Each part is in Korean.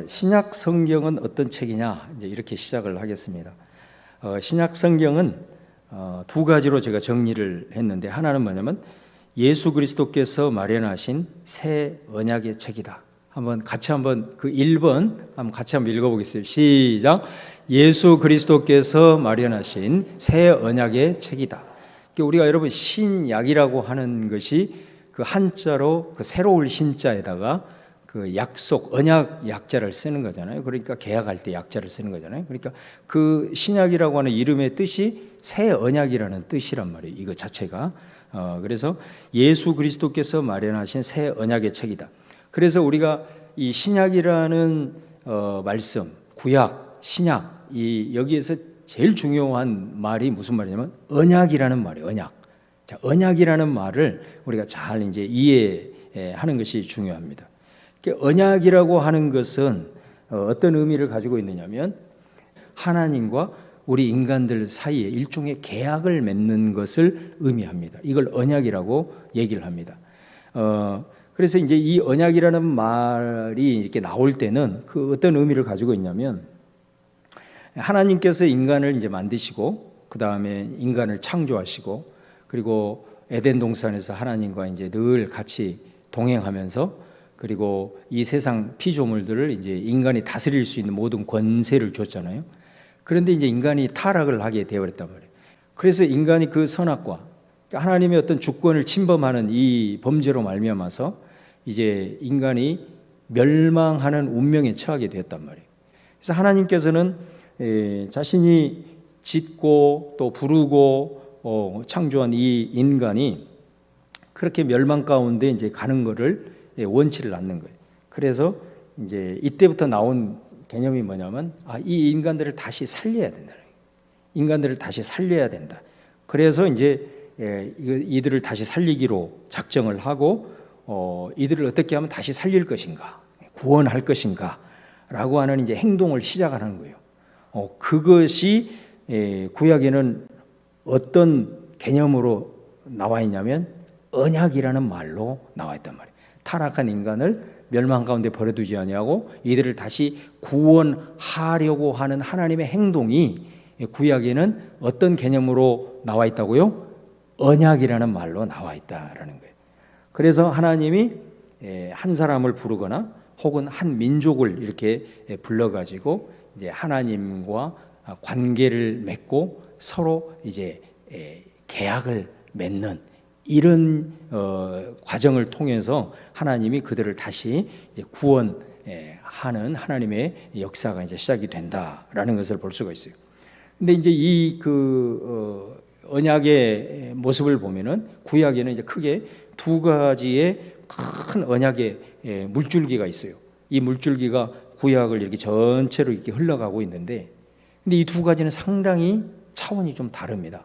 신약 성경은 어떤 책이냐, 이제 이렇게 시작을 하겠습니다. 신약 성경은 두 가지로 제가 정리를 했는데, 하나는 뭐냐면 예수 그리스도께서 마련하신 새 언약의 책이다. 같이 그 1번 같이 한번 읽어보겠습니다. 시작. 예수 그리스도께서 마련하신 새 언약의 책이다. 우리가 여러분 신약이라고 하는 것이 그 한자로 그 새로울 신자에다가 그 약속, 언약 약자를 쓰는 거잖아요. 그러니까 계약할 때 약자를 쓰는 거잖아요. 그러니까 그 신약이라고 하는 이름의 뜻이 새 언약이라는 뜻이란 말이에요. 이거 자체가. 그래서 예수 그리스도께서 마련하신 새 언약의 책이다. 그래서 우리가 이 신약이라는 말씀, 구약, 신약, 여기에서 제일 중요한 말이 무슨 말이냐면 언약이라는 말이에요. 언약. 자, 언약이라는 말을 우리가 잘 이제 이해하는 것이 중요합니다. 언약이라고 하는 것은 어떤 의미를 가지고 있느냐면 하나님과 우리 인간들 사이에 일종의 계약을 맺는 것을 의미합니다. 이걸 언약이라고 얘기를 합니다. 그래서 이제 이 언약이라는 말이 이렇게 나올 때는 그 어떤 의미를 가지고 있냐면, 하나님께서 인간을 이제 만드시고 그 다음에 인간을 창조하시고, 그리고 에덴 동산에서 하나님과 이제 늘 같이 동행하면서, 그리고 이 세상 피조물들을 이제 인간이 다스릴 수 있는 모든 권세를 줬잖아요. 그런데 이제 인간이 타락을 하게 되어버렸단 말이에요. 그래서 인간이 그 선악과 하나님의 어떤 주권을 침범하는 이 범죄로 말미암아서 이제 인간이 멸망하는 운명에 처하게 되었단 말이에요. 그래서 하나님께서는 자신이 짓고 또 부르고 창조한 이 인간이 그렇게 멸망 가운데 이제 가는 거를 원치를 않는 거예요. 그래서 이제 이때부터 나온 개념이 뭐냐면, 이 인간들을 다시 살려야 된다. 인간들을 다시 살려야 된다. 그래서 이제 이들을 다시 살리기로 작정을 하고, 이들을 어떻게 하면 다시 살릴 것인가, 구원할 것인가 라고 하는 이제 행동을 시작하는 거예요. 그것이 구약에는 어떤 개념으로 나와 있냐면 언약이라는 말로 나와 있단 말이에요. 타락한 인간을 멸망 가운데 버려두지 아니하고 이들을 다시 구원하려고 하는 하나님의 행동이 구약에는 어떤 개념으로 나와 있다고요? 언약이라는 말로 나와 있다라는 거예요. 그래서 하나님이 한 사람을 부르거나 혹은 한 민족을 이렇게 불러가지고 이제 하나님과 관계를 맺고 서로 이제 계약을 맺는 이런 과정을 통해서 하나님이 그들을 다시 이제 구원하는 하나님의 역사가 이제 시작이 된다라는 것을 볼 수가 있어요. 근데 이제 이 언약의 모습을 보면은 구약에는 이제 크게 두 가지의 큰 언약의 물줄기가 있어요. 이 물줄기가 구약을 이렇게 전체로 이렇게 흘러가고 있는데, 근데 이 두 가지는 상당히 차원이 좀 다릅니다.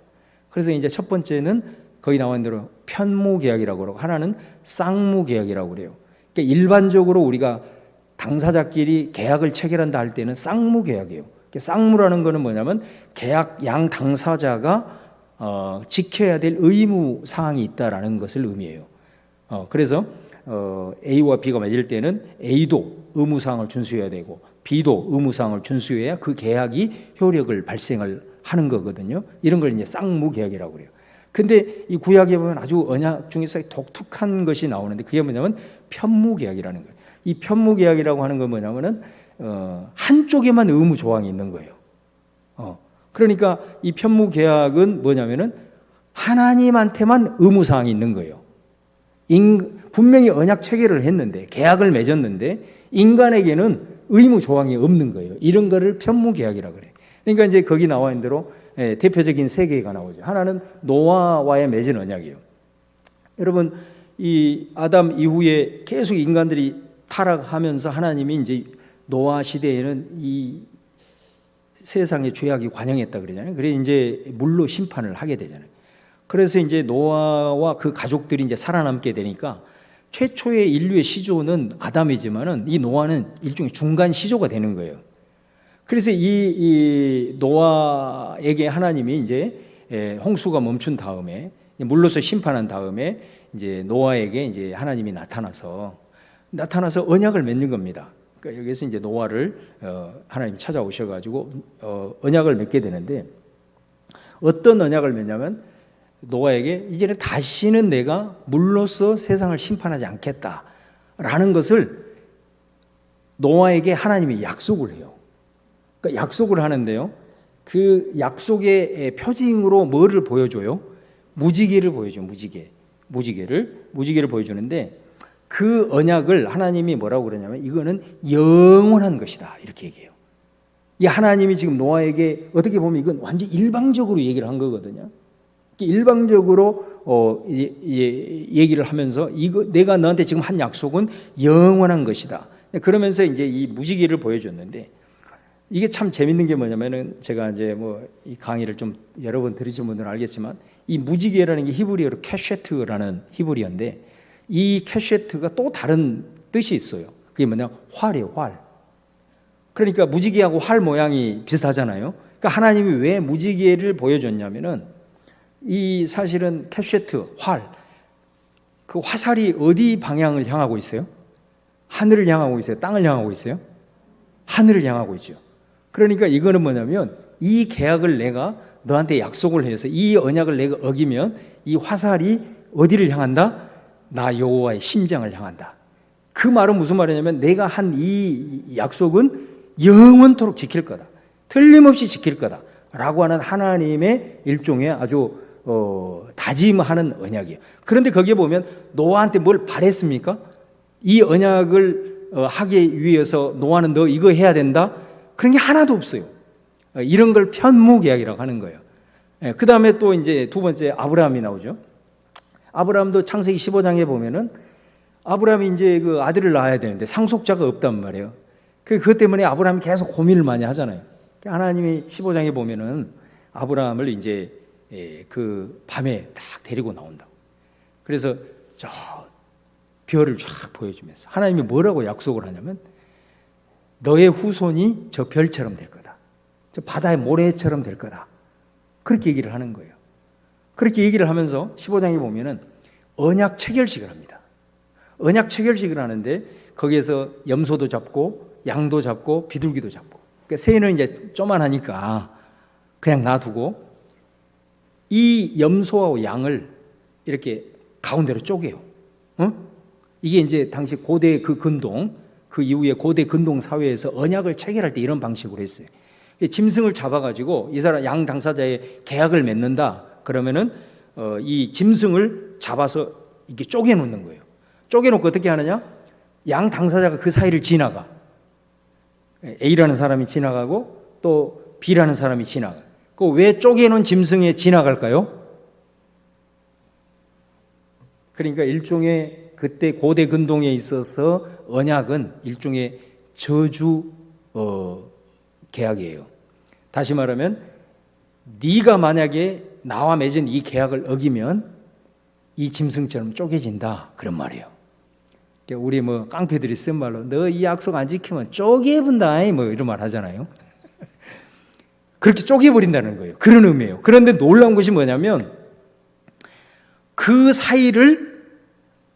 그래서 이제 첫 번째는 거기 나와 있는 대로 편무계약이라고 그러고, 하나는 쌍무계약이라고 그래요. 그러니까 일반적으로 우리가 당사자끼리 계약을 체결한다 할 때는 쌍무계약이에요. 쌍무라는 거는 뭐냐면 계약 양 당사자가 지켜야 될 의무 사항이 있다라는 것을 의미해요. 그래서 A와 B가 맺을 때는 A도 의무 사항을 준수해야 되고 B도 의무 사항을 준수해야 그 계약이 효력을 발생을 하는 거거든요. 이런 걸 이제 쌍무계약이라고 그래요. 근데 이 구약에 보면 아주 언약 중에서 독특한 것이 나오는데, 그게 뭐냐면 편무계약이라는 거예요. 이 편무계약이라고 하는 건 뭐냐면은 한쪽에만 의무 조항이 있는 거예요. 그러니까 이 편무계약은 뭐냐면은 하나님한테만 의무 사항이 있는 거예요. 분명히 언약 체결을 했는데, 계약을 맺었는데 인간에게는 의무 조항이 없는 거예요. 이런 거를 편무계약이라고 그래요. 그러니까 이제 거기 나와 있는 대로 대표적인 세 개가 나오죠. 하나는 노아와의 맺은 언약이에요. 여러분, 이 아담 이후에 계속 인간들이 타락하면서 하나님이 이제 노아 시대에는 이 세상의 죄악이 관영했다 그러잖아요. 그래서 이제 물로 심판을 하게 되잖아요. 그래서 이제 노아와 그 가족들이 이제 살아남게 되니까 최초의 인류의 시조는 아담이지만은 이 노아는 일종의 중간 시조가 되는 거예요. 그래서 이 노아에게 하나님이 이제 홍수가 멈춘 다음에 물로서 심판한 다음에 이제 노아에게 이제 하나님이 나타나서 언약을 맺는 겁니다. 그러니까 여기서 이제 노아를 하나님 찾아오셔가지고 언약을 맺게 되는데, 어떤 언약을 맺냐면 노아에게 이제는 다시는 내가 물로써 세상을 심판하지 않겠다라는 것을 노아에게 하나님이 약속을 해요. 그러니까 약속을 하는데요, 그 약속의 표징으로 뭐를 보여줘요? 무지개를 보여줘. 무지개를 보여주는데, 그 언약을 하나님이 뭐라고 그러냐면 이거는 영원한 것이다 이렇게 얘기해요. 이 하나님이 지금 노아에게 어떻게 보면 이건 완전 일방적으로 얘기를 한 거거든요. 일방적으로 얘기를 하면서 이거 내가 너한테 지금 한 약속은 영원한 것이다. 그러면서 이제 이 무지개를 보여줬는데, 이게 참 재밌는 게 뭐냐면은, 제가 이제 뭐 이 강의를 좀 여러 번 들으신 분들은 알겠지만, 이 무지개라는 게 히브리어로 캐셰트라는 히브리어인데, 이 캐셰트가 또 다른 뜻이 있어요. 그게 뭐냐, 활이에요, 활. 그러니까 무지개하고 활 모양이 비슷하잖아요. 그러니까 하나님이 왜 무지개를 보여줬냐면은, 이 사실은 캐셰트, 활, 그 화살이 어디 방향을 향하고 있어요? 하늘을 향하고 있어요? 땅을 향하고 있어요? 하늘을 향하고 있죠. 그러니까 이거는 뭐냐면, 이 계약을 내가 너한테 약속을 해서 이 언약을 내가 어기면 이 화살이 어디를 향한다? 나 여호와의 심장을 향한다. 그 말은 무슨 말이냐면, 내가 한 이 약속은 영원토록 지킬 거다, 틀림없이 지킬 거다 라고 하는 하나님의 일종의 아주 다짐하는 언약이에요. 그런데 거기에 보면 노아한테 뭘 바랬습니까? 이 언약을 하기 위해서 노아는 너 이거 해야 된다, 그런 게 하나도 없어요. 이런 걸 편무계약이라고 하는 거예요. 그 다음에 또 이제 두 번째 아브라함이 나오죠. 아브라함도 창세기 15장에 보면은 아브라함이 이제 그 아들을 낳아야 되는데 상속자가 없단 말이에요. 그것 때문에 아브라함이 계속 고민을 많이 하잖아요. 하나님이 15장에 보면은 아브라함을 이제 그 밤에 딱 데리고 나온다고. 그래서 저 별을 쫙 보여주면서 하나님이 뭐라고 약속을 하냐면, 너의 후손이 저 별처럼 될 거다, 저 바다의 모래처럼 될 거다, 그렇게 얘기를 하는 거예요. 그렇게 얘기를 하면서 15장에 보면은 언약 체결식을 합니다. 언약 체결식을 하는데 거기에서 염소도 잡고 양도 잡고 비둘기도 잡고, 그러니까 새는 이제 쪼만하니까 그냥 놔두고 이 염소하고 양을 이렇게 가운데로 쪼개요. 이게 이제 당시 고대 그 근동, 그 이후에 고대 근동 사회에서 언약을 체결할 때 이런 방식으로 했어요. 짐승을 잡아가지고 이 사람 양 당사자의 계약을 맺는다 그러면은 이 짐승을 잡아서 이렇게 쪼개 놓는 거예요. 쪼개 놓고 어떻게 하느냐? 양 당사자가 그 사이를 지나가. A라는 사람이 지나가고 또 B라는 사람이 지나가. 그 왜 쪼개 놓은 짐승에 지나갈까요? 그러니까 일종의 그때 고대 근동에 있어서 언약은 일종의 저주 계약이에요. 다시 말하면 네가 만약에 나와 맺은 이 계약을 어기면 이 짐승처럼 쪼개진다, 그런 말이에요. 그러니까 우리 뭐 깡패들이 쓴 말로 너 이 약속 안 지키면 쪼개본다 뭐 이런 말 하잖아요. 그렇게 쪼개버린다는 거예요. 그런 의미예요. 그런데 놀라운 것이 뭐냐면 그 사이를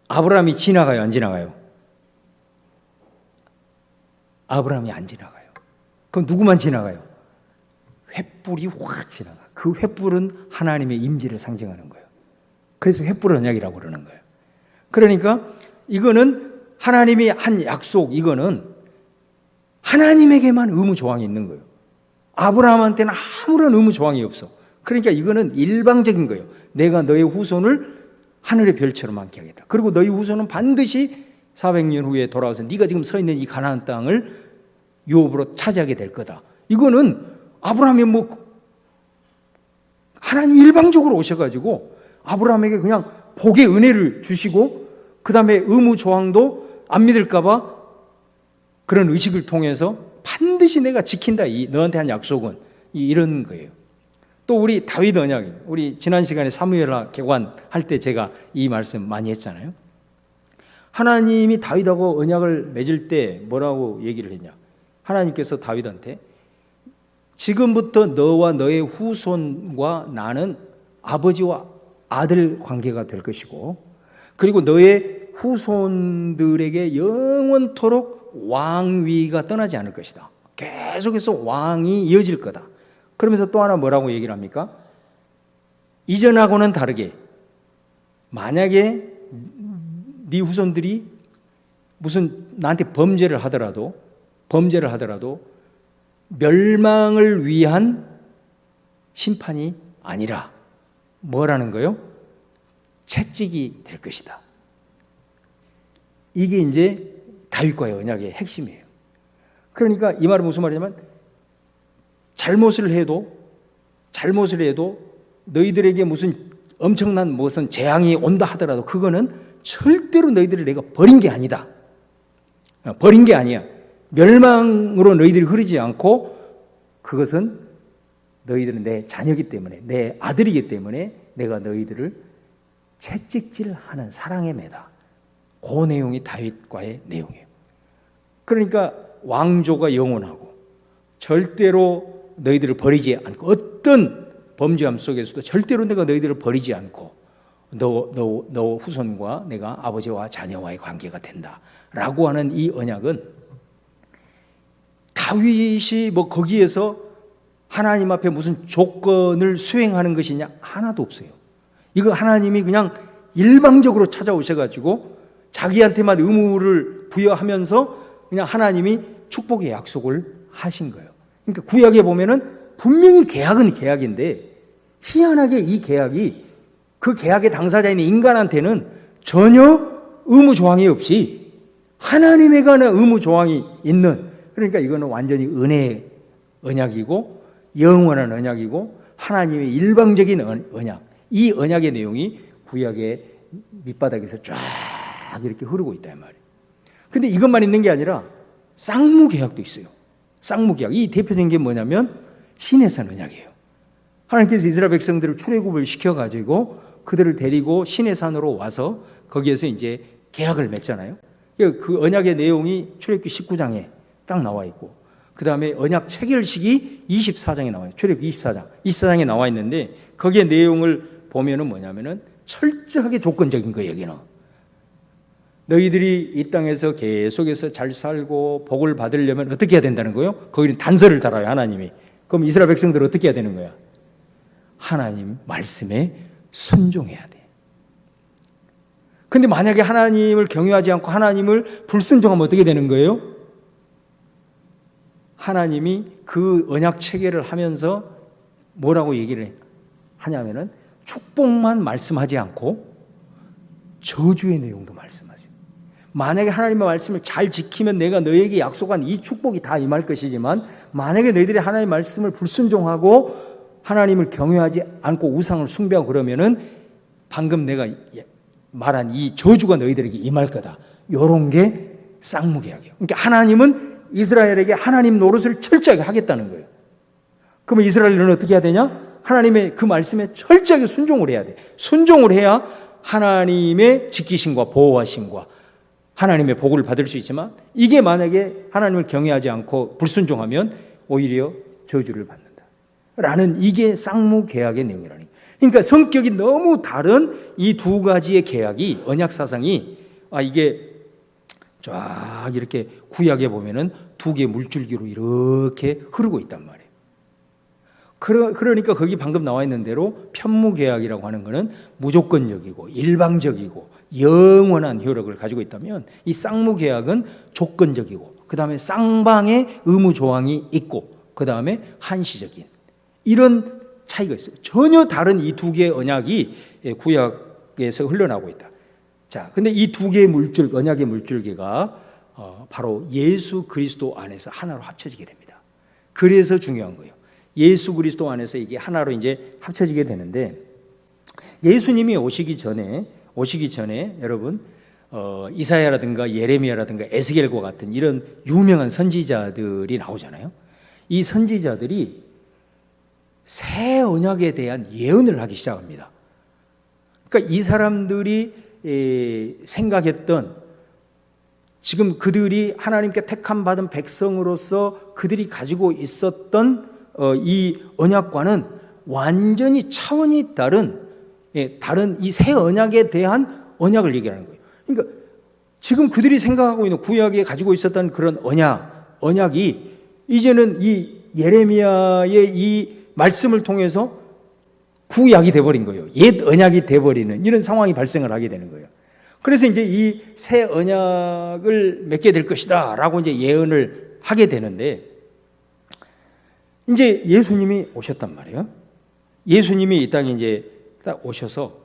아브라함이 지나가요, 안 지나가요? 아브라함이 안 지나가요. 그럼 누구만 지나가요? 횃불이 확 지나가. 그 횃불은 하나님의 임재를 상징하는 거예요. 그래서 횃불 언약이라고 그러는 거예요. 그러니까 이거는 하나님이 한 약속, 이거는 하나님에게만 의무 조항이 있는 거예요. 아브라함한테는 아무런 의무 조항이 없어. 그러니까 이거는 일방적인 거예요. 내가 너의 후손을 하늘의 별처럼 많게 하겠다. 그리고 너희 후손은 반드시 400년 후에 돌아와서 네가 지금 서 있는 이 가나안 땅을 유업으로 차지하게 될 거다. 이거는 아브라함이 뭐 하나님 일방적으로 오셔가지고 아브라함에게 그냥 복의 은혜를 주시고 그 다음에 의무 조항도 안 믿을까봐 그런 의식을 통해서 반드시 내가 지킨다, 너한테 한 약속은 이런 거예요. 또 우리 다윗 언약, 우리 지난 시간에 사무엘하 개관할 때 제가 이 말씀 많이 했잖아요. 하나님이 다윗하고 언약을 맺을 때 뭐라고 얘기를 했냐? 하나님께서 다윗한테 지금부터 너와 너의 후손과 나는 아버지와 아들 관계가 될 것이고, 그리고 너의 후손들에게 영원토록 왕위가 떠나지 않을 것이다. 계속해서 왕이 이어질 거다. 그러면서 또 하나 뭐라고 얘기를 합니까? 이전하고는 다르게 만약에 네 후손들이 무슨 나한테 범죄를 하더라도 멸망을 위한 심판이 아니라 뭐라는 거요? 채찍이 될 것이다. 이게 이제 다윗과의 언약의 핵심이에요. 그러니까 이 말은 무슨 말이냐면 잘못을 해도 너희들에게 무슨 엄청난 무슨 재앙이 온다 하더라도 그거는 절대로 너희들을 내가 버린 게 아니다. 버린 게 아니야. 멸망으로 너희들이 흐르지 않고 그것은 너희들은 내 자녀이기 때문에 내 아들이기 때문에 내가 너희들을 채찍질하는 사랑의 매다. 그 내용이 다윗과의 내용이에요. 그러니까 왕조가 영원하고 절대로 너희들을 버리지 않고 어떤 범죄함 속에서도 절대로 내가 너희들을 버리지 않고 너 후손과 내가 아버지와 자녀와의 관계가 된다라고 하는 이 언약은 다윗이 뭐 거기에서 하나님 앞에 무슨 조건을 수행하는 것이냐 하나도 없어요. 이거 하나님이 그냥 일방적으로 찾아오셔가지고 자기한테만 의무를 부여하면서 그냥 하나님이 축복의 약속을 하신 거예요. 그러니까 구약에 보면은 분명히 계약은 계약인데 희한하게 이 계약이 그 계약의 당사자인 인간한테는 전혀 의무 조항이 없이 하나님에 관한 의무 조항이 있는, 그러니까 이거는 완전히 은혜의 언약이고 영원한 언약이고 하나님의 일방적인 언약, 이 언약의 내용이 구약의 밑바닥에서 쫙 이렇게 흐르고 있다 이 말이에요. 근데 이것만 있는 게 아니라 쌍무계약도 있어요. 쌍무계약, 이 대표적인 게 뭐냐면 시내산 언약이에요. 하나님께서 이스라엘 백성들을 출애굽을 시켜가지고 그들을 데리고 시내산으로 와서 거기에서 이제 계약을 맺잖아요. 그 언약의 내용이 출애굽기 19장에 딱 나와 있고, 그 다음에 언약 체결식이 24장에 나와요. 출애굽기 24장에 나와 있는데 거기에 내용을 보면은 뭐냐면은 철저하게 조건적인 거예요. 여기는 너희들이 이 땅에서 계속해서 잘 살고 복을 받으려면 어떻게 해야 된다는 거예요? 거기는 단서를 달아요, 하나님이. 그럼 이스라엘 백성들은 어떻게 해야 되는 거야? 하나님 말씀에 순종해야 돼. 근데 만약에 하나님을 경외하지 않고 하나님을 불순종하면 어떻게 되는 거예요? 하나님이 그 언약 체계를 하면서 뭐라고 얘기를 하냐면은 축복만 말씀하지 않고 저주의 내용도 말씀하세요. 만약에 하나님의 말씀을 잘 지키면 내가 너에게 약속한 이 축복이 다 임할 것이지만, 만약에 너희들이 하나님의 말씀을 불순종하고 하나님을 경외하지 않고 우상을 숭배하고 그러면은 방금 내가 말한 이 저주가 너희들에게 임할 거다. 이런 게 쌍무계약이에요. 그러니까 하나님은 이스라엘에게 하나님 노릇을 철저하게 하겠다는 거예요. 그러면 이스라엘은 어떻게 해야 되냐? 하나님의 그 말씀에 철저하게 순종을 해야 돼. 순종을 해야 하나님의 지키심과 보호하심과 하나님의 복을 받을 수 있지만, 이게 만약에 하나님을 경외하지 않고 불순종하면 오히려 저주를 받는다 라는, 이게 쌍무계약의 내용이라는 거예요. 그러니까 성격이 너무 다른 이 두 가지의 계약이, 언약 사상이, 이게 쫙 이렇게 구약에 보면은 두 개의 물줄기로 이렇게 흐르고 있단 말이에요. 그러니까 거기 방금 나와 있는 대로 편무계약이라고 하는 것은 무조건적이고 일방적이고 영원한 효력을 가지고 있다면, 이 쌍무계약은 조건적이고 그 다음에 쌍방의 의무 조항이 있고 그 다음에 한시적인, 이런 차이가 있어요. 전혀 다른 이 두 개의 언약이 구약에서 흘러나오고 있다. 자, 근데 이 두 개의 언약의 물줄기가 바로 예수 그리스도 안에서 하나로 합쳐지게 됩니다. 그래서 중요한 거예요. 예수 그리스도 안에서 이게 하나로 이제 합쳐지게 되는데, 예수님이 오시기 전에 여러분 이사야라든가 예레미야라든가 에스겔과 같은 이런 유명한 선지자들이 나오잖아요. 이 선지자들이 새 언약에 대한 예언을 하기 시작합니다. 그러니까 이 사람들이 생각했던, 지금 그들이 하나님께 택함 받은 백성으로서 그들이 가지고 있었던 이 언약과는 완전히 차원이 다른 이 새 언약에 대한 언약을 얘기하는 거예요. 그러니까 지금 그들이 생각하고 있는 구약에 가지고 있었던 그런 언약이 이제는 이 예레미야의 이 말씀을 통해서 구약이 돼버린 거예요. 옛 언약이 돼버리는 이런 상황이 발생을 하게 되는 거예요. 그래서 이제 이 새 언약을 맺게 될 것이다 라고 이제 예언을 하게 되는데, 이제 예수님이 오셨단 말이에요. 예수님이 이 땅에 이제 딱 오셔서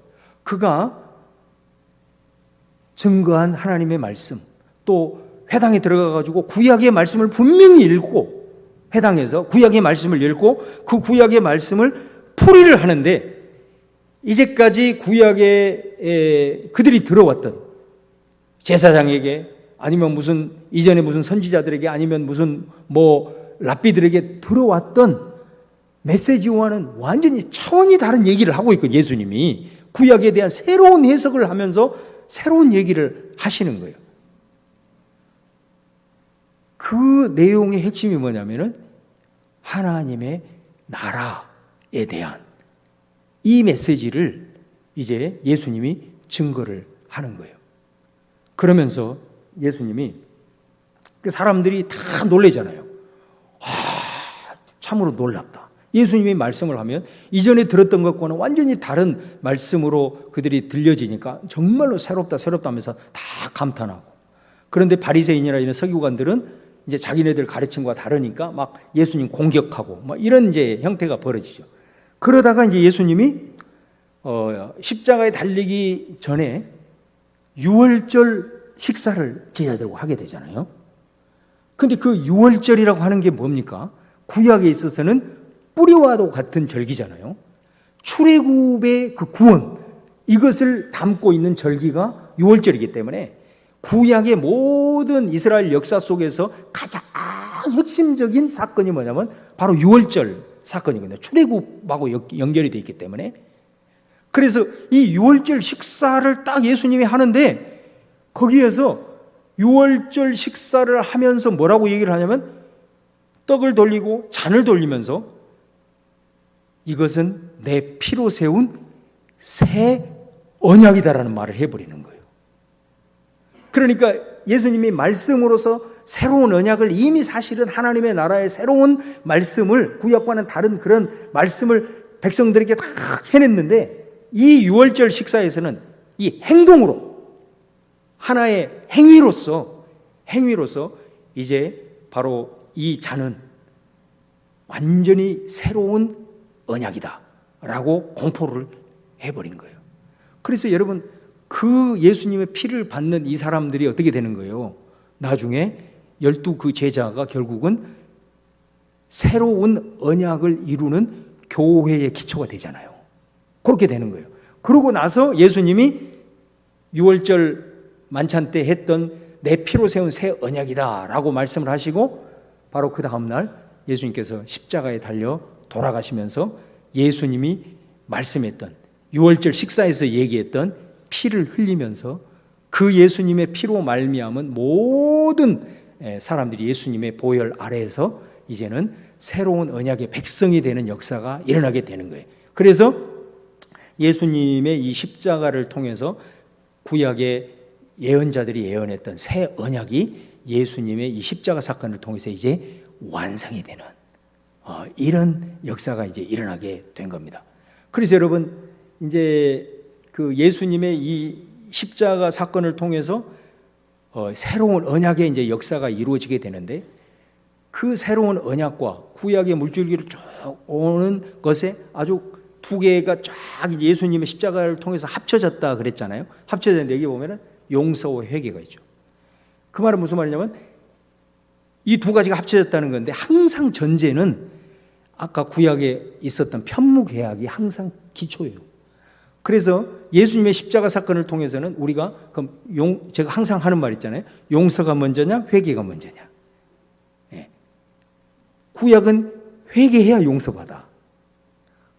그가 증거한 하나님의 말씀, 또 회당에 들어가가지고 구약의 말씀을 분명히 읽고, 회당에서 구약의 말씀을 읽고 그 구약의 말씀을 풀이를 하는데, 이제까지 구약에 그들이 들어왔던 제사장에게, 아니면 무슨 이전에 무슨 선지자들에게, 아니면 무슨 랍비들에게 들어왔던 메시지와는 완전히 차원이 다른 얘기를 하고 있거든요. 예수님이 구약에 대한 새로운 해석을 하면서 새로운 얘기를 하시는 거예요. 그 내용의 핵심이 뭐냐면은 하나님의 나라에 대한 이 메시지를 이제 예수님이 증거를 하는 거예요. 그러면서 예수님이 그 사람들이 다 놀라잖아요. 참으로 놀랍다. 예수님이 말씀을 하면 이전에 들었던 것과는 완전히 다른 말씀으로 그들이 들려지니까 정말로 새롭다 하면서 다 감탄하고, 그런데 바리새인이나 이런 서기관들은 이제 자기네들 가르침과 다르니까 막 예수님 공격하고 막 이런 이제 형태가 벌어지죠. 그러다가 이제 예수님이 십자가에 달리기 전에 유월절 식사를 제자들과 하게 되잖아요. 근데 그 유월절이라고 하는 게 뭡니까? 구약에 있어서는 뿌리와도 같은 절기잖아요. 출애굽의 그 구원, 이것을 담고 있는 절기가 유월절이기 때문에 구약의 모든 이스라엘 역사 속에서 가장 핵심적인 사건이 뭐냐면 바로 유월절 사건이거든요. 출애굽하고 연결이 되어 있기 때문에. 그래서 이 유월절 식사를 딱 예수님이 하는데, 거기에서 유월절 식사를 하면서 뭐라고 얘기를 하냐면 떡을 돌리고 잔을 돌리면서 이것은 내 피로 세운 새 언약이다라는 말을 해버리는 거예요. 그러니까 예수님이 말씀으로서 새로운 언약을, 이미 사실은 하나님의 나라의 새로운 말씀을, 구약과는 다른 그런 말씀을 백성들에게 다 해냈는데, 이 유월절 식사에서는 이 행동으로, 하나의 행위로서 이제 바로 이 잔은 완전히 새로운 언약이다 라고 공포를 해버린 거예요. 그래서 여러분, 그 예수님의 피를 받는 이 사람들이 어떻게 되는 거예요? 나중에 12 그 제자가 결국은 새로운 언약을 이루는 교회의 기초가 되잖아요. 그렇게 되는 거예요. 그러고 나서 예수님이 유월절 만찬 때 했던 내 피로 세운 새 언약이다 라고 말씀을 하시고, 바로 그 다음날 예수님께서 십자가에 달려 돌아가시면서 예수님이 말씀했던 유월절 식사에서 얘기했던 피를 흘리면서 그 예수님의 피로 말미암은 모든 사람들이 예수님의 보혈 아래에서 이제는 새로운 언약의 백성이 되는 역사가 일어나게 되는 거예요. 그래서 예수님의 이 십자가를 통해서 구약의 예언자들이 예언했던 새 언약이 예수님의 이 십자가 사건을 통해서 이제 완성이 되는 이런 역사가 이제 일어나게 된 겁니다. 그래서 여러분, 이제 그 예수님의 이 십자가 사건을 통해서 새로운 언약의 이제 역사가 이루어지게 되는데, 그 새로운 언약과 구약의 물줄기로 쭉 오는 것에 아주 두 개가 쫙 예수님의 십자가를 통해서 합쳐졌다 그랬잖아요. 합쳐졌는데 여기 보면은 용서와 회개가 있죠. 그 말은 무슨 말이냐면 이 두 가지가 합쳐졌다는 건데, 항상 전제는 아까 구약에 있었던 편무계약이 항상 기초예요. 그래서 예수님의 십자가 사건을 통해서는 우리가 제가 항상 하는 말 있잖아요. 용서가 먼저냐 회개가 먼저냐. 구약은 회개해야 용서받아.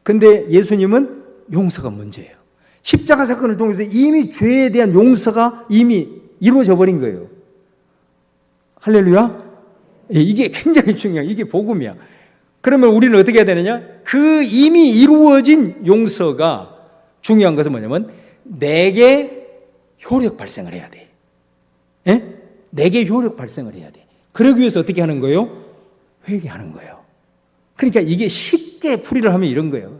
근데 예수님은 용서가 먼저예요. 십자가 사건을 통해서 이미 죄에 대한 용서가 이미 이루어져 버린 거예요. 할렐루야. 이게 굉장히 중요해요. 이게 복음이야. 그러면 우리는 어떻게 해야 되느냐? 그 이미 이루어진 용서가 중요한 것은 뭐냐면 내게 효력 발생을 해야 돼. 예? 내게 효력 발생을 해야 돼. 그러기 위해서 어떻게 하는 거예요? 회개하는 거예요. 그러니까 이게 쉽게 풀이를 하면 이런 거예요.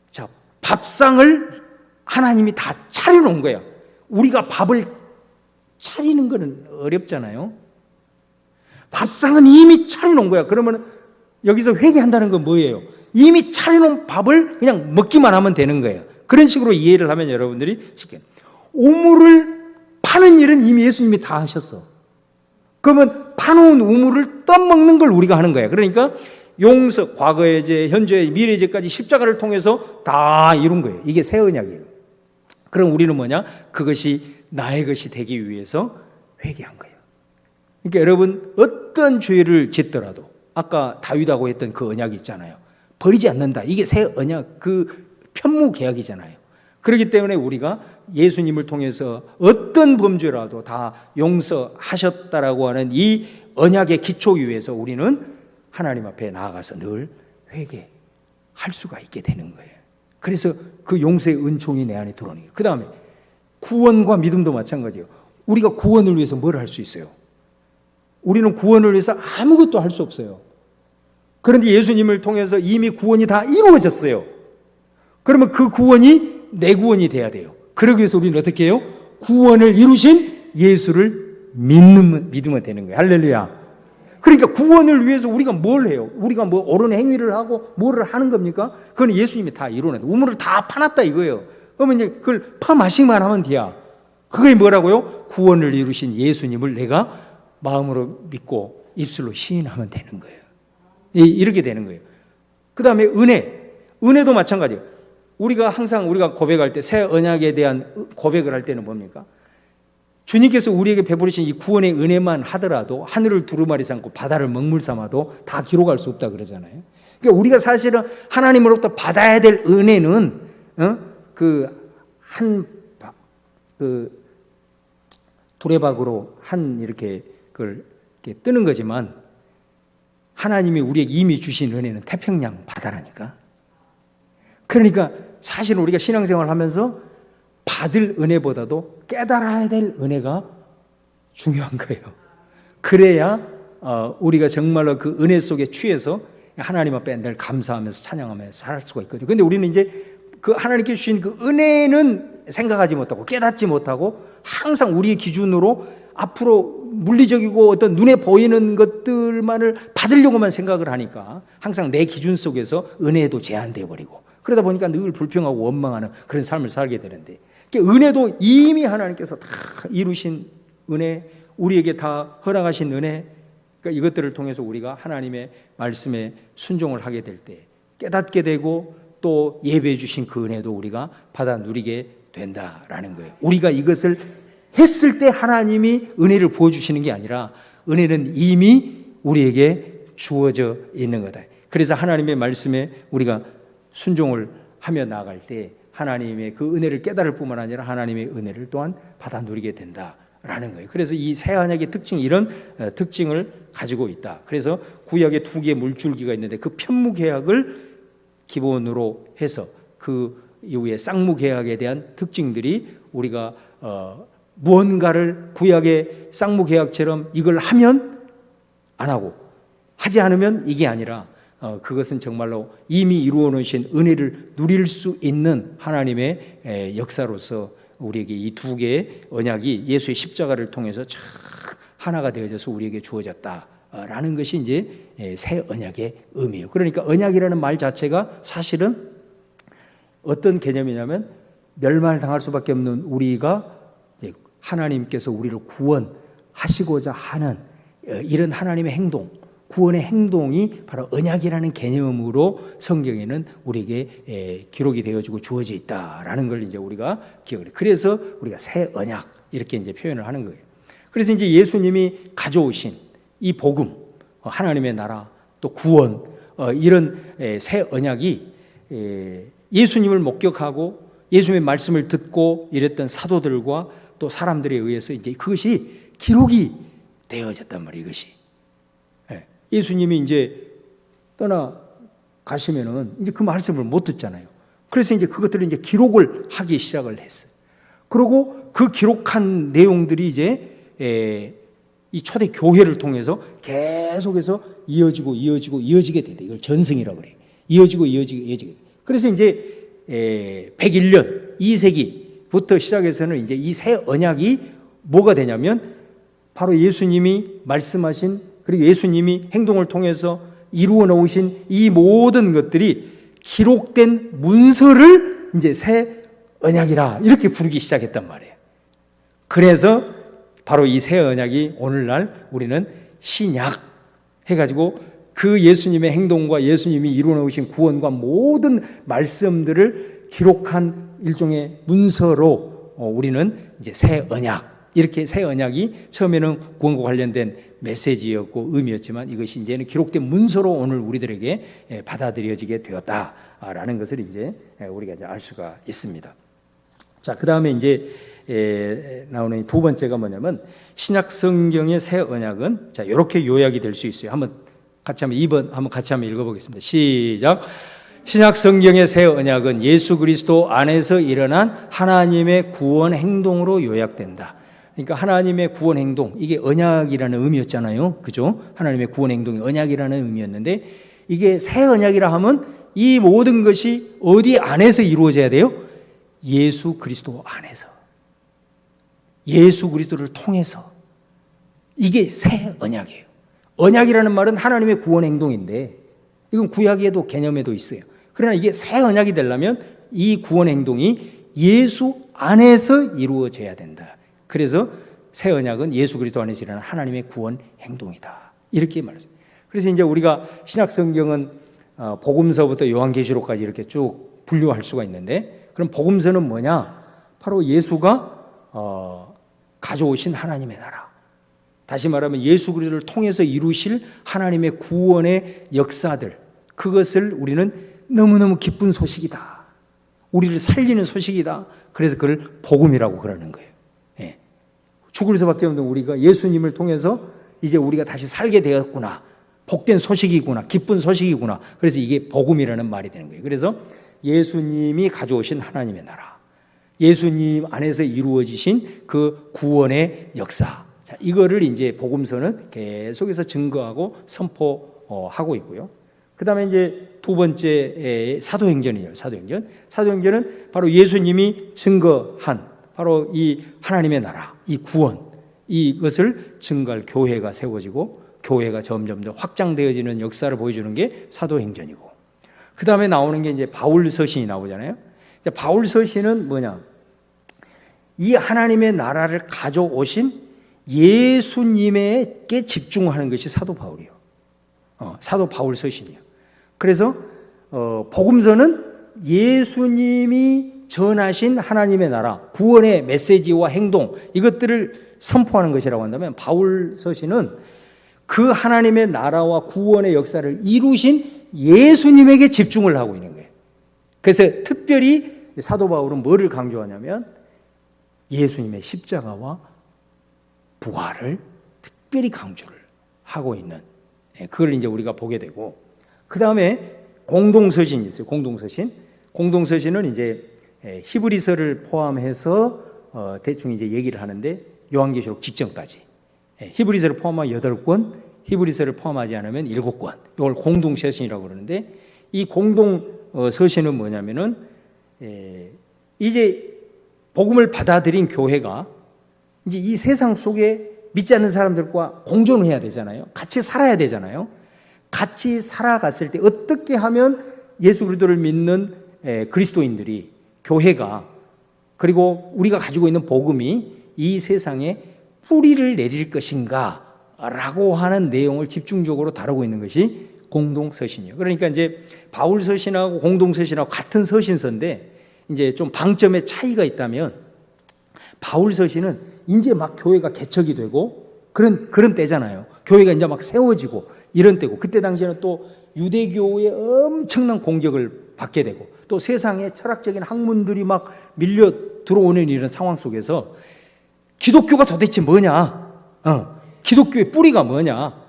자, 밥상을 하나님이 다 차려놓은 거예요. 우리가 밥을 차리는 거는 어렵잖아요. 밥상은 이미 차려놓은 거야. 그러면 여기서 회개한다는 건 뭐예요? 이미 차려놓은 밥을 그냥 먹기만 하면 되는 거예요. 그런 식으로 이해를 하면 여러분들이 쉽게. 우물을 파는 일은 이미 예수님이 다 하셨어. 그러면 파놓은 우물을 떠먹는 걸 우리가 하는 거예요. 그러니까 용서, 과거의 죄, 현재의 미래의 죄까지 십자가를 통해서 다 이룬 거예요. 이게 새 언약이에요. 그럼 우리는 뭐냐? 그것이 나의 것이 되기 위해서 회개한 거예요. 그러니까 여러분 어떤 죄를 짓더라도 아까 다윗하고 했던 그 언약이 있잖아요. 버리지 않는다. 이게 새 언약, 그 편무 계약이잖아요. 그렇기 때문에 우리가 예수님을 통해서 어떤 범죄라도 다 용서하셨다라고 하는 이 언약의 기초 위에서 우리는 하나님 앞에 나아가서 늘 회개할 수가 있게 되는 거예요. 그래서 그 용서의 은총이 내 안에 들어오는 거예요. 그 다음에 구원과 믿음도 마찬가지예요. 우리가 구원을 위해서 뭘 할 수 있어요? 우리는 구원을 위해서 아무것도 할 수 없어요. 그런데 예수님을 통해서 이미 구원이 다 이루어졌어요. 그러면 그 구원이 내 구원이 돼야 돼요. 그러기 위해서 우리는 어떻게 해요? 구원을 이루신 예수를 믿으면 되는 거예요. 할렐루야. 그러니까 구원을 위해서 우리가 뭘 해요? 우리가 뭐 옳은 행위를 하고 뭐를 하는 겁니까? 그건 예수님이 다 이루어냈다. 우물을 다 파놨다 이거예요. 그러면 이제 그걸 파마시기만 하면 돼야. 그게 뭐라고요? 구원을 이루신 예수님을 내가 마음으로 믿고 입술로 시인하면 되는 거예요. 이렇게 되는 거예요. 그 다음에 은혜도 마찬가지예요. 우리가 항상 우리가 고백할 때 새 언약에 대한 고백을 할 때는 뭡니까? 주님께서 우리에게 베푸신 이 구원의 은혜만 하더라도 하늘을 두루마리 삼고 바다를 먹물 삼아도 다 기록할 수 없다 그러잖아요. 그러니까 우리가 사실은 하나님으로부터 받아야 될 은혜는 두레박으로 이렇게 그걸 이렇게 뜨는 거지만 하나님이 우리에게 이미 주신 은혜는 태평양 바다라니까. 그러니까 사실 우리가 신앙생활을 하면서 받을 은혜보다도 깨달아야 될 은혜가 중요한 거예요. 그래야 우리가 정말로 그 은혜 속에 취해서 하나님 앞에 늘 감사하면서 찬양하면서 살 수가 있거든요. 그런데 우리는 이제 그 하나님께 주신 그 은혜는 생각하지 못하고 깨닫지 못하고 항상 우리의 기준으로 앞으로 물리적이고 어떤 눈에 보이는 것들만을 받으려고만 생각을 하니까 항상 내 기준 속에서 은혜도 제한되어 버리고 그러다 보니까 늘 불평하고 원망하는 그런 삶을 살게 되는데 은혜도 이미 하나님께서 다 이루신 은혜, 우리에게 다 허락하신 은혜, 그러니까 이것들을 통해서 우리가 하나님의 말씀에 순종을 하게 될 때 깨닫게 되고 또 예배해 주신 그 은혜도 우리가 받아 누리게 된다라는 거예요. 우리가 이것을 했을 때 하나님이 은혜를 부어주시는 게 아니라 은혜는 이미 우리에게 주어져 있는 거다. 그래서 하나님의 말씀에 우리가 순종을 하며 나아갈 때 하나님의 그 은혜를 깨달을 뿐만 아니라 하나님의 은혜를 또한 받아 누리게 된다라는 거예요. 그래서 이 새 언약의 특징이 이런 특징을 가지고 있다. 그래서 구약에 두 개의 물줄기가 있는데 그 편무계약을 기본으로 해서 그 이후에 쌍무계약에 대한 특징들이 우리가 무언가를 구약의 쌍무계약처럼 이걸 하면 안 하고 하지 않으면 이게 아니라 그것은 정말로 이미 이루어 놓으신 은혜를 누릴 수 있는 하나님의 역사로서 우리에게 이 두 개의 언약이 예수의 십자가를 통해서 쫙 하나가 되어져서 우리에게 주어졌다라는 것이 이제 새 언약의 의미예요. 그러니까 언약이라는 말 자체가 사실은 어떤 개념이냐면 멸망당할 수밖에 없는 우리가 하나님께서 우리를 구원하시고자 하는 이런 하나님의 행동, 구원의 행동이 바로 언약이라는 개념으로 성경에는 우리에게 기록이 되어지고 주어져 있다라는 걸 이제 우리가 기억을 해요. 그래서 우리가 새 언약 이렇게 이제 표현을 하는 거예요. 그래서 이제 예수님이 가져오신 이 복음, 하나님의 나라, 또 구원, 이런 새 언약이 예수님을 목격하고 예수님의 말씀을 듣고 이랬던 사도들과 또 사람들에 의해서 이제 그것이 기록이 되어졌단 말이에요. 이것이 예수님이 이제 떠나 가시면은 이제 그 말씀을 못 듣잖아요. 그래서 이제 그것들을 이제 기록을 하기 시작을 했어요. 그리고 그 기록한 내용들이 이제 이 초대 교회를 통해서 계속해서 이어지게 되대. 이걸 전승이라고 그래요. 이어지게 돼. 그래서 이제 101년 2세기부터 시작해서는 이제 이 새 언약이 뭐가 되냐면 바로 예수님이 말씀하신, 그리고 예수님이 행동을 통해서 이루어 놓으신 이 모든 것들이 기록된 문서를 이제 새 언약이라 이렇게 부르기 시작했단 말이에요. 그래서 바로 이 새 언약이 오늘날 우리는 신약 해가지고 그 예수님의 행동과 예수님이 이루어 놓으신 구원과 모든 말씀들을 기록한 일종의 문서로 우리는 이제 새 언약, 이렇게 새 언약이 처음에는 구원과 관련된 메시지였고 의미였지만 이것이 이제는 기록된 문서로 오늘 우리들에게 받아들여지게 되었다라는 것을 이제 우리가 이제 알 수가 있습니다. 자, 그 다음에 이제 나오는 두 번째가 뭐냐면 신약 성경의 새 언약은 자, 이렇게 요약이 될 수 있어요. 한번 같이 한번 읽어보겠습니다. 시작. 신약 성경의 새 언약은 예수 그리스도 안에서 일어난 하나님의 구원 행동으로 요약된다. 그러니까 하나님의 구원 행동, 이게 언약이라는 의미였잖아요. 그죠? 하나님의 구원 행동이 언약이라는 의미였는데 이게 새 언약이라 하면 이 모든 것이 어디 안에서 이루어져야 돼요? 예수 그리스도 안에서. 예수 그리스도를 통해서. 이게 새 언약이에요. 언약이라는 말은 하나님의 구원 행동인데 이건 구약에도 개념에도 있어요. 그러나 이게 새 언약이 되려면 이 구원 행동이 예수 안에서 이루어져야 된다. 그래서 새 언약은 예수 그리스도 안에서 일어나는 하나님의 구원 행동이다. 이렇게 말했어요. 그래서 이제 우리가 신약 성경은 복음서부터 요한계시록까지 이렇게 쭉 분류할 수가 있는데, 그럼 복음서는 뭐냐? 바로 예수가 가져오신 하나님의 나라. 다시 말하면 예수 그리스도를 통해서 이루실 하나님의 구원의 역사들, 그것을 우리는 너무너무 기쁜 소식이다. 우리를 살리는 소식이다. 그래서 그걸 복음이라고 그러는 거예요. 예. 죽을 수밖에 없는 우리가 예수님을 통해서 이제 우리가 다시 살게 되었구나. 복된 소식이구나. 기쁜 소식이구나. 그래서 이게 복음이라는 말이 되는 거예요. 그래서 예수님이 가져오신 하나님의 나라, 예수님 안에서 이루어지신 그 구원의 역사, 자, 이거를 이제 복음서는 계속해서 증거하고 선포하고 있고요. 그 다음에 이제 두 번째 사도행전이에요. 사도행전은 바로 예수님이 증거한 바로 이 하나님의 나라, 이 구원, 이것을 증거할 교회가 세워지고 교회가 점점 더 확장되어지는 역사를 보여주는 게 사도행전이고, 그 다음에 나오는 게 이제 바울 서신이 나오잖아요. 바울 서신은 뭐냐? 이 하나님의 나라를 가져오신 예수님에게 집중하는 것이 사도 바울이에요. 사도 바울 서신이에요. 그래서 복음서는 예수님이 전하신 하나님의 나라, 구원의 메시지와 행동, 이것들을 선포하는 것이라고 한다면, 바울 서신은 그 하나님의 나라와 구원의 역사를 이루신 예수님에게 집중을 하고 있는 거예요. 그래서 특별히 사도 바울은 뭐를 강조하냐면 예수님의 십자가와 부활을 특별히 강조를 하고 있는, 그걸 이제 우리가 보게 되고, 그 다음에 공동서신이 있어요. 공동서신은 이제 히브리서를 포함해서 대충 이제 얘기를 하는데, 요한계시록 직전까지 히브리서를 포함한 8권, 히브리서를 포함하지 않으면 7권, 이걸 공동서신이라고 그러는데, 이 공동서신은 뭐냐면은 이제 복음을 받아들인 교회가 이제 이 세상 속에 믿지 않는 사람들과 공존을 해야 되잖아요. 같이 살아야 되잖아요. 같이 살아갔을 때 어떻게 하면 예수 그리스도를 믿는 그리스도인들이, 교회가, 그리고 우리가 가지고 있는 복음이 이 세상에 뿌리를 내릴 것인가 라고 하는 내용을 집중적으로 다루고 있는 것이 공동서신이에요. 그러니까 이제 바울 서신하고 공동서신하고 같은 서신서인데 이제 좀 방점의 차이가 있다면, 바울 서신은 이제 막 교회가 개척이 되고 그런 때잖아요. 교회가 이제 막 세워지고 이런 때고, 그때 당시에는 또 유대교의 엄청난 공격을 받게 되고 또 세상에 철학적인 학문들이 막 밀려 들어오는 이런 상황 속에서 기독교가 도대체 뭐냐? 기독교의 뿌리가 뭐냐?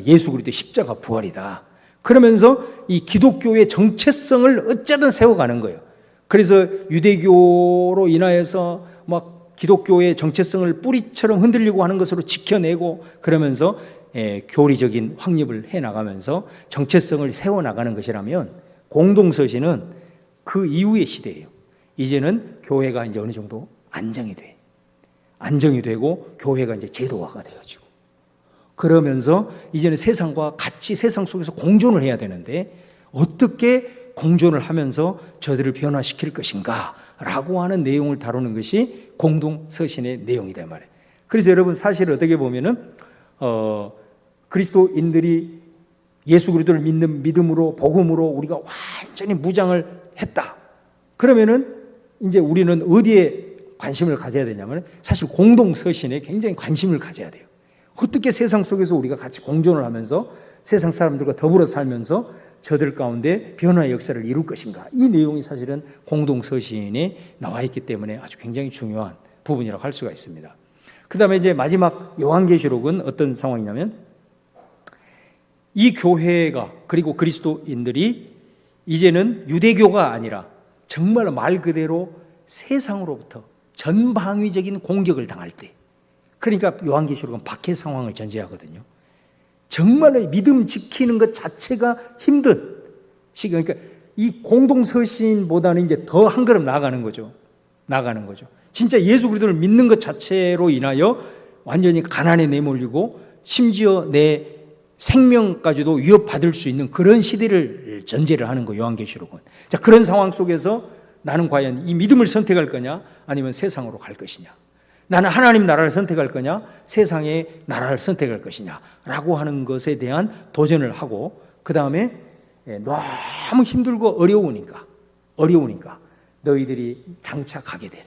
예수 그리스도의 십자가 부활이다. 그러면서 이 기독교의 정체성을 어쩌든 세워가는 거예요. 그래서 유대교로 인하여서 막 기독교의 정체성을 뿌리처럼 흔들리고 하는 것으로 지켜내고 그러면서 교리적인 확립을 해나가면서 정체성을 세워나가는 것이라면 공동서신은 그 이후의 시대예요. 이제는 교회가 이제 어느 정도 안정이 되고 교회가 이제 제도화가 되어지고 그러면서 이제는 세상과 같이 세상 속에서 공존을 해야 되는데 어떻게 공존을 하면서 저들을 변화시킬 것인가 라고 하는 내용을 다루는 것이 공동서신의 내용이다 말이에요. 그래서 여러분 사실 어떻게 보면은 그리스도인들이 예수 그리스도를 믿는 믿음으로 복음으로 우리가 완전히 무장을 했다. 그러면은 이제 우리는 어디에 관심을 가져야 되냐면 사실 공동서신에 굉장히 관심을 가져야 돼요. 어떻게 세상 속에서 우리가 같이 공존을 하면서 세상 사람들과 더불어 살면서 저들 가운데 변화의 역사를 이룰 것인가. 이 내용이 사실은 공동서신에 나와 있기 때문에 아주 굉장히 중요한 부분이라고 할 수가 있습니다. 그 다음에 이제 마지막 요한계시록은 어떤 상황이냐면 이 교회가 그리고 그리스도인들이 이제는 유대교가 아니라 정말 말 그대로 세상으로부터 전방위적인 공격을 당할 때, 그러니까 요한계시록은 박해 상황을 전제하거든요. 정말로 믿음 지키는 것 자체가 힘든 시기. 그러니까 이 공동서신보다는 이제 더 한 걸음 나아가는 거죠. 진짜 예수 그리스도를 믿는 것 자체로 인하여 완전히 가난에 내몰리고 심지어 내 생명까지도 위협받을 수 있는 그런 시대를 전제를 하는 거예요, 요한계시록은. 자, 그런 상황 속에서 나는 과연 이 믿음을 선택할 거냐 아니면 세상으로 갈 것이냐, 나는 하나님 나라를 선택할 거냐 세상의 나라를 선택할 것이냐 라고 하는 것에 대한 도전을 하고, 그 다음에 너무 힘들고 어려우니까 너희들이 장차 가게 될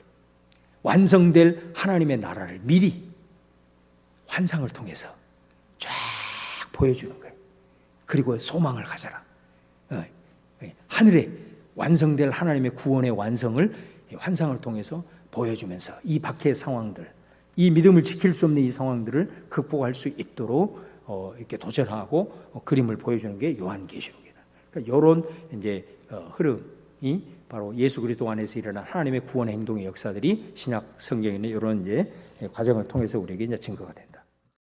완성될 하나님의 나라를 미리 환상을 통해서 쫙 보여주는 거예요. 그리고 소망을 가져라. 하늘에 완성될 하나님의 구원의 완성을 환상을 통해서 보여주면서 이 박해 상황들, 이 믿음을 지킬 수 없는 이 상황들을 극복할 수 있도록 이렇게 도전하고 그림을 보여주는 게 요한계시록이다. 그러니까 이런 이제 흐름이 바로 예수 그리스도 안에서 일어난 하나님의 구원 행동의 역사들이 신약 성경에 있는 이런 이제 과정을 통해서 우리에게 이제 증거가 된다.